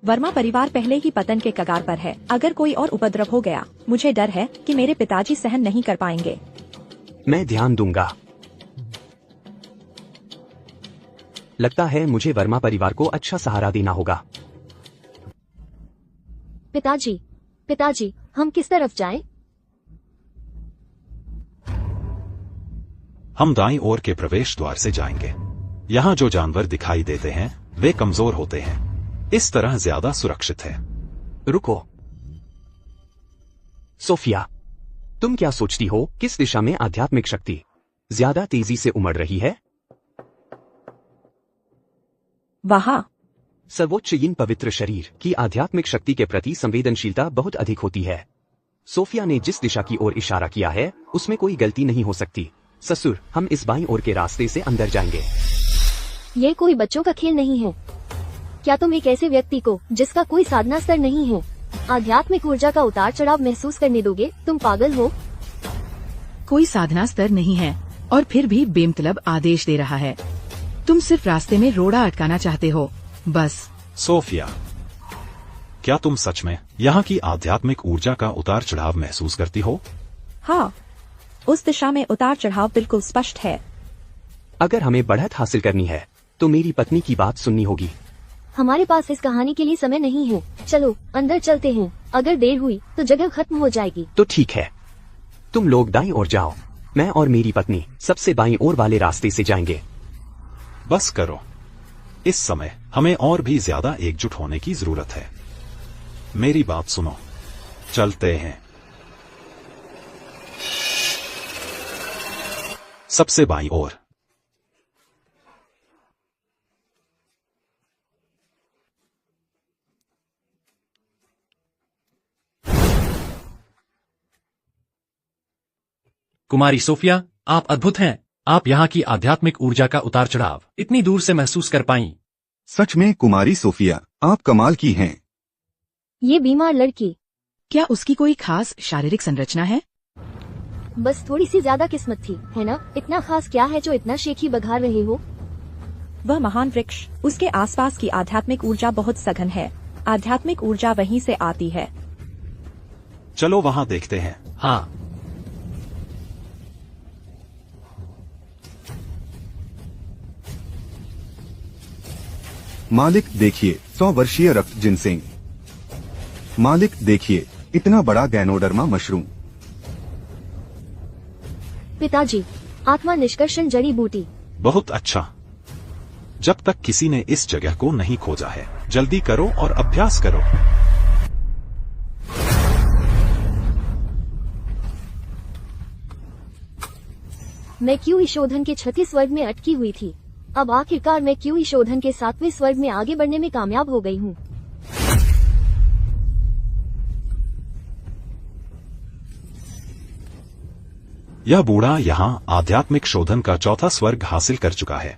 वर्मा परिवार पहले ही पतन के कगार पर है। अगर कोई और उपद्रव हो गया, मुझे डर है कि मेरे पिताजी सहन नहीं कर पाएंगे। मैं ध्यान दूंगा। लगता है मुझे वर्मा परिवार को अच्छा सहारा देना होगा। पिताजी, हम किस तरफ जाएं? हम दाईं ओर के प्रवेश द्वार से जाएंगे। यहाँ जो जानवर दिखाई देते हैं वे कमजोर होते हैं, इस तरह ज्यादा सुरक्षित है। रुको सोफिया, तुम क्या सोचती हो, किस दिशा में आध्यात्मिक शक्ति ज्यादा तेजी से उमड़ रही है? वहाँ सर्वोच्च यिन पवित्र शरीर की आध्यात्मिक शक्ति के प्रति संवेदनशीलता बहुत अधिक होती है। सोफिया ने जिस दिशा की ओर इशारा किया है उसमें कोई गलती नहीं हो सकती। ससुर, हम इस बाईं ओर के रास्ते से अंदर जाएंगे। ये कोई बच्चों का खेल नहीं है। क्या तुम एक ऐसे व्यक्ति को जिसका कोई साधना स्तर नहीं है आध्यात्मिक ऊर्जा का उतार चढ़ाव महसूस करने दोगे? तुम पागल हो। कोई साधना स्तर नहीं है और फिर भी बेमतलब आदेश दे रहा है। तुम सिर्फ रास्ते में रोड़ा अटकाना चाहते हो, बस। सोफिया, क्या तुम सच में यहाँ की आध्यात्मिक ऊर्जा का उतार चढ़ाव महसूस करती हो? हाँ, उस दिशा में उतार चढ़ाव बिल्कुल स्पष्ट है। अगर हमें बढ़त हासिल करनी है तो मेरी पत्नी की बात सुननी होगी। हमारे पास इस कहानी के लिए समय नहीं है। चलो अंदर चलते हैं। अगर देर हुई तो जगह खत्म हो जाएगी। तो ठीक है, तुम लोग दाईं ओर जाओ, मैं और मेरी पत्नी सबसे बाईं ओर वाले रास्ते से जाएंगे। बस करो, इस समय हमें और भी ज्यादा एकजुट होने की जरूरत है। मेरी बात सुनो, चलते हैं। सबसे बाईं ओर। कुमारी सोफिया, आप अद्भुत हैं। आप यहाँ की आध्यात्मिक ऊर्जा का उतार चढ़ाव इतनी दूर से महसूस कर पाई। सच में कुमारी सोफिया, आप कमाल की हैं। ये बीमार लड़की, क्या उसकी कोई खास शारीरिक संरचना है? बस थोड़ी सी ज्यादा किस्मत थी, है ना? इतना खास क्या है जो इतना शेखी बघार रहे हो? वह महान वृक्ष, उसके आसपास की आध्यात्मिक ऊर्जा बहुत सघन है। आध्यात्मिक ऊर्जा वहीं से आती है। चलो वहाँ देखते हैं। हाँ, मालिक देखिए, 100 वर्षीय रक्त जिनसेंग। मालिक देखिए, इतना बड़ा गैनोडर्मा मशरूम। पिताजी, आत्मा निष्कर्षण जड़ी बूटी। बहुत अच्छा। जब तक किसी ने इस जगह को नहीं खोजा है, जल्दी करो और अभ्यास करो। मैं क्यूई शोधन के 36 वर्ग में अटकी हुई थी। अब आखिरकार मैं क्यूई शोधन के 7वें स्वर्ग में आगे बढ़ने में कामयाब हो गई हूँ। यह बूढ़ा यहाँ आध्यात्मिक शोधन का 4था स्वर्ग हासिल कर चुका है।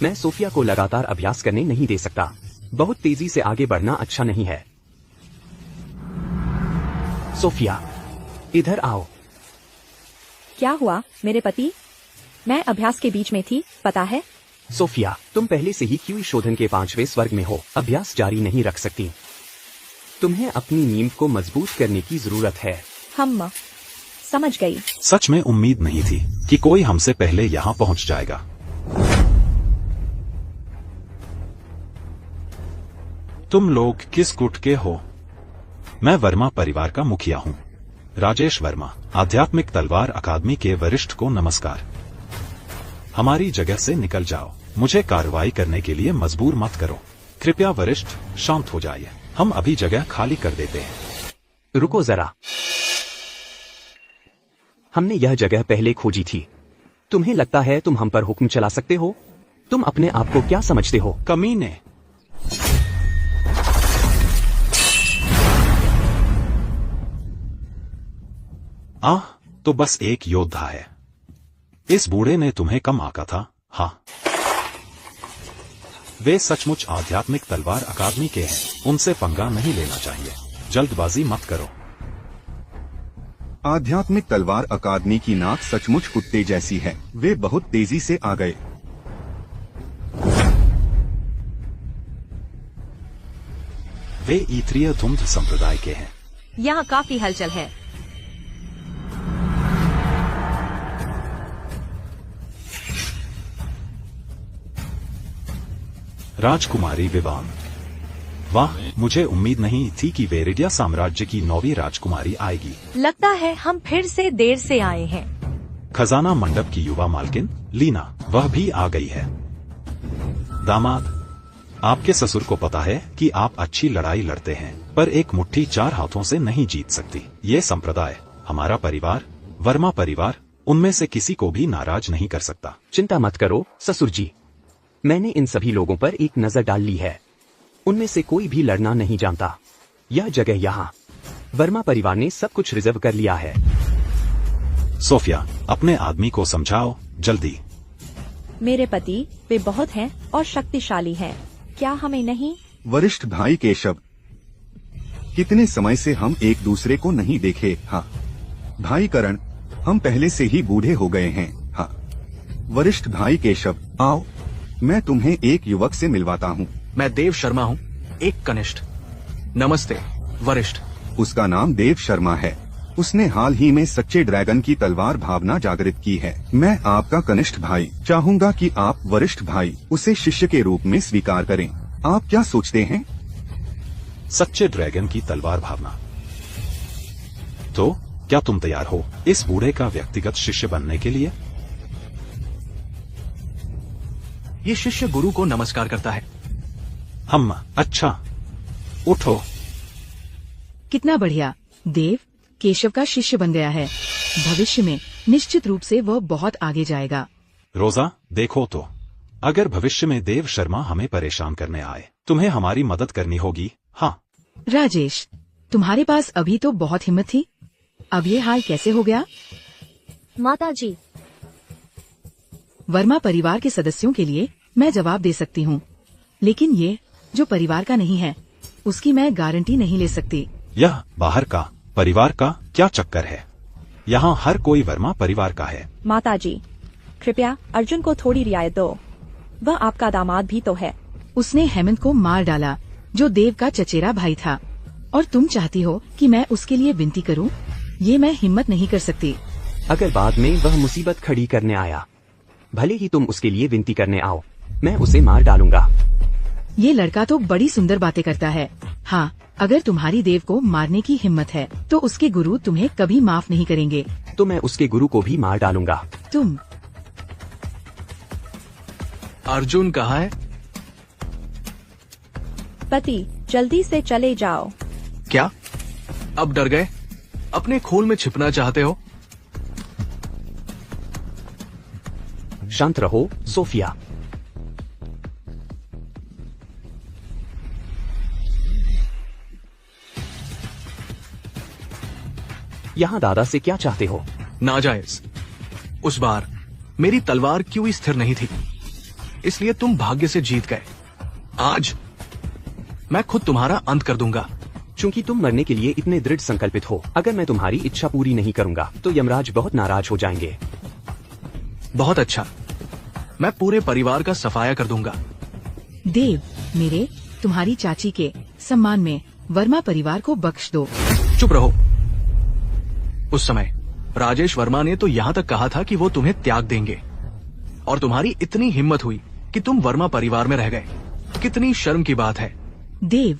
मैं सोफिया को लगातार अभ्यास करने नहीं दे सकता। बहुत तेजी से आगे बढ़ना अच्छा नहीं है। सोफिया, इधर आओ। क्या हुआ मेरे पति? मैं अभ्यास के बीच में थी, पता है। सोफिया, तुम पहले से ही क्यूई शोधन के 5वें स्वर्ग में हो, अभ्यास जारी नहीं रख सकती। तुम्हें अपनी नींव को मजबूत करने की जरूरत है। हम समझ गई। सच में उम्मीद नहीं थी कि कोई हमसे पहले यहाँ पहुँच जाएगा। तुम लोग किस गुट के हो? मैं वर्मा परिवार का मुखिया हूँ, राजेश वर्मा। आध्यात्मिक तलवार अकादमी के वरिष्ठ को नमस्कार। हमारी जगह से निकल जाओ। मुझे कार्रवाई करने के लिए मजबूर मत करो। कृपया वरिष्ठ शांत हो जाइए। हम अभी जगह खाली कर देते हैं। रुको जरा, हमने यह जगह पहले खोजी थी। तुम्हें लगता है तुम हम पर हुक्म चला सकते हो? तुम अपने आप को क्या समझते हो? कमीने। तो बस एक योद्धा है। इस बूढ़े ने तुम्हें कम आंका था। हाँ, वे सचमुच आध्यात्मिक तलवार अकादमी के हैं। उनसे पंगा नहीं लेना चाहिए। जल्दबाजी मत करो। आध्यात्मिक तलवार अकादमी की नाक सचमुच कुत्ते जैसी है। वे बहुत तेजी से आ गए। वे ईथरीय धुंध संप्रदाय के हैं। यहाँ काफी हलचल है। राजकुमारी विवान। वाह, मुझे उम्मीद नहीं थी कि वेरिडिया साम्राज्य की 9वीं राजकुमारी आएगी। लगता है हम फिर से देर से आए हैं। खजाना मंडप की युवा मालकिन लीना, वह भी आ गई है। दामाद, आपके ससुर को पता है कि आप अच्छी लड़ाई लड़ते हैं, पर एक मुट्ठी 4 हाथों से नहीं जीत सकती। ये संप्रदाय, हमारा परिवार, वर्मा परिवार, उनमें से किसी को भी नाराज नहीं कर सकता। चिंता मत करो ससुर जी, मैंने इन सभी लोगों पर एक नजर डाल ली है। उनमें से कोई भी लड़ना नहीं जानता। यह जगह यहाँ, वर्मा परिवार ने सब कुछ रिजर्व कर लिया है। सोफिया, अपने आदमी को समझाओ जल्दी। मेरे पति वे बहुत हैं और शक्तिशाली हैं। क्या हमें नहीं? वरिष्ठ भाई केशव, कितने समय से हम एक दूसरे को नहीं देखे। हाँ भाई करण, हम पहले से ही बूढ़े हो गए हैं। हाँ वरिष्ठ भाई केशव, आओ मैं तुम्हें एक युवक से मिलवाता हूँ। मैं देव शर्मा हूँ, एक कनिष्ठ। नमस्ते वरिष्ठ। उसका नाम देव शर्मा है। उसने हाल ही में सच्चे ड्रैगन की तलवार भावना जागृत की है। मैं आपका कनिष्ठ भाई चाहूँगा कि आप वरिष्ठ भाई उसे शिष्य के रूप में स्वीकार करें। आप क्या सोचते हैं? सच्चे ड्रैगन की तलवार भावना। तो क्या तुम तैयार हो इस बूढ़े का व्यक्तिगत शिष्य बनने के लिए? ये शिष्य गुरु को नमस्कार करता है। हम, अच्छा, उठो। कितना बढ़िया, देव केशव का शिष्य बन गया है। भविष्य में निश्चित रूप से वह बहुत आगे जाएगा। रोजा, देखो तो, अगर भविष्य में देव शर्मा हमें परेशान करने आए, तुम्हें हमारी मदद करनी होगी। हाँ राजेश, तुम्हारे पास अभी तो बहुत हिम्मत थी, अब ये हाल कैसे हो गया? माताजी, वर्मा परिवार के सदस्यों के लिए मैं जवाब दे सकती हूँ, लेकिन ये जो परिवार का नहीं है उसकी मैं गारंटी नहीं ले सकती। यह बाहर का परिवार का क्या चक्कर है? यहाँ हर कोई वर्मा परिवार का है। माताजी, कृपया अर्जुन को थोड़ी रियायत दो, वह आपका दामाद भी तो है। उसने हेमंत को मार डाला जो देव का चचेरा भाई था, और तुम चाहती हो कि मैं उसके लिए विनती करूं? ये मैं हिम्मत नहीं कर सकती। अगर बाद में वह मुसीबत खड़ी करने आया, भले ही तुम उसके लिए विनती करने आओ, मैं उसे मार डालूंगा। ये लड़का तो बड़ी सुंदर बातें करता है। हाँ, अगर तुम्हारी देव को मारने की हिम्मत है तो उसके गुरु तुम्हें कभी माफ नहीं करेंगे। तो मैं उसके गुरु को भी मार डालूंगा। तुम अर्जुन कहाँ है? पति, जल्दी से चले जाओ। क्या अब डर गए? अपने खोल में छिपना चाहते हो? शांत रहो सोफिया। यहाँ दादा से क्या चाहते हो? नाजायज। उस बार मेरी तलवार क्यों स्थिर नहीं थी, इसलिए तुम भाग्य से जीत गए। आज मैं खुद तुम्हारा अंत कर दूंगा। चूंकि तुम मरने के लिए इतने दृढ़ संकल्पित हो, अगर मैं तुम्हारी इच्छा पूरी नहीं करूंगा तो यमराज बहुत नाराज हो जाएंगे। बहुत अच्छा, मैं पूरे परिवार का सफाया कर दूंगा। देव, मेरे तुम्हारी चाची के सम्मान में वर्मा परिवार को बख्श दो। चुप रहो। उस समय राजेश वर्मा ने तो यहाँ तक कहा था कि वो तुम्हें त्याग देंगे, और तुम्हारी इतनी हिम्मत हुई कि तुम वर्मा परिवार में रह गए। कितनी शर्म की बात है। देव,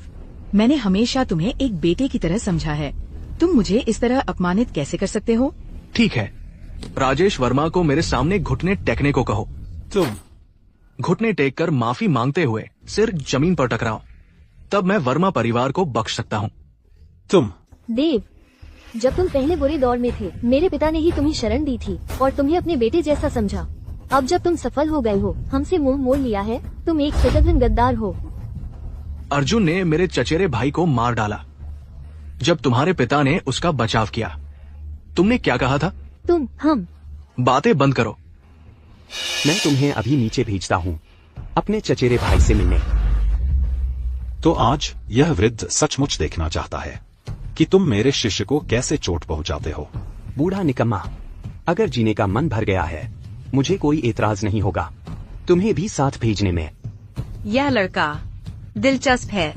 मैंने हमेशा तुम्हें एक बेटे की तरह समझा है, तुम मुझे इस तरह अपमानित कैसे कर सकते हो? ठीक है, राजेश वर्मा को मेरे सामने घुटने टेकने को कहो। तुम घुटने टेक कर माफी मांगते हुए सिर जमीन पर टकराओ, तब मैं वर्मा परिवार को बख्श सकता हूँ। तुम देव, जब तुम पहले बुरे दौर में थे, मेरे पिता ने ही तुम्हें शरण दी थी और तुम्हें अपने बेटे जैसा समझा। अब जब तुम सफल हो गए हो, हमसे मुंह मोड़ लिया है, तुम एक सजग गद्दार हो। अर्जुन ने मेरे चचेरे भाई को मार डाला जब तुम्हारे पिता ने उसका बचाव किया। तुमने क्या कहा था? हम बातें बंद करो। मैं तुम्हें अभी नीचे भेजता हूँ अपने चचेरे भाई से मिलने। तो आज यह वृद्ध सचमुच देखना चाहता है कि तुम मेरे शिष्य को कैसे चोट पहुंचाते हो। बूढ़ा निकम्मा, अगर जीने का मन भर गया है, मुझे कोई एतराज नहीं होगा तुम्हें भी साथ भेजने में। यह लड़का दिलचस्प है।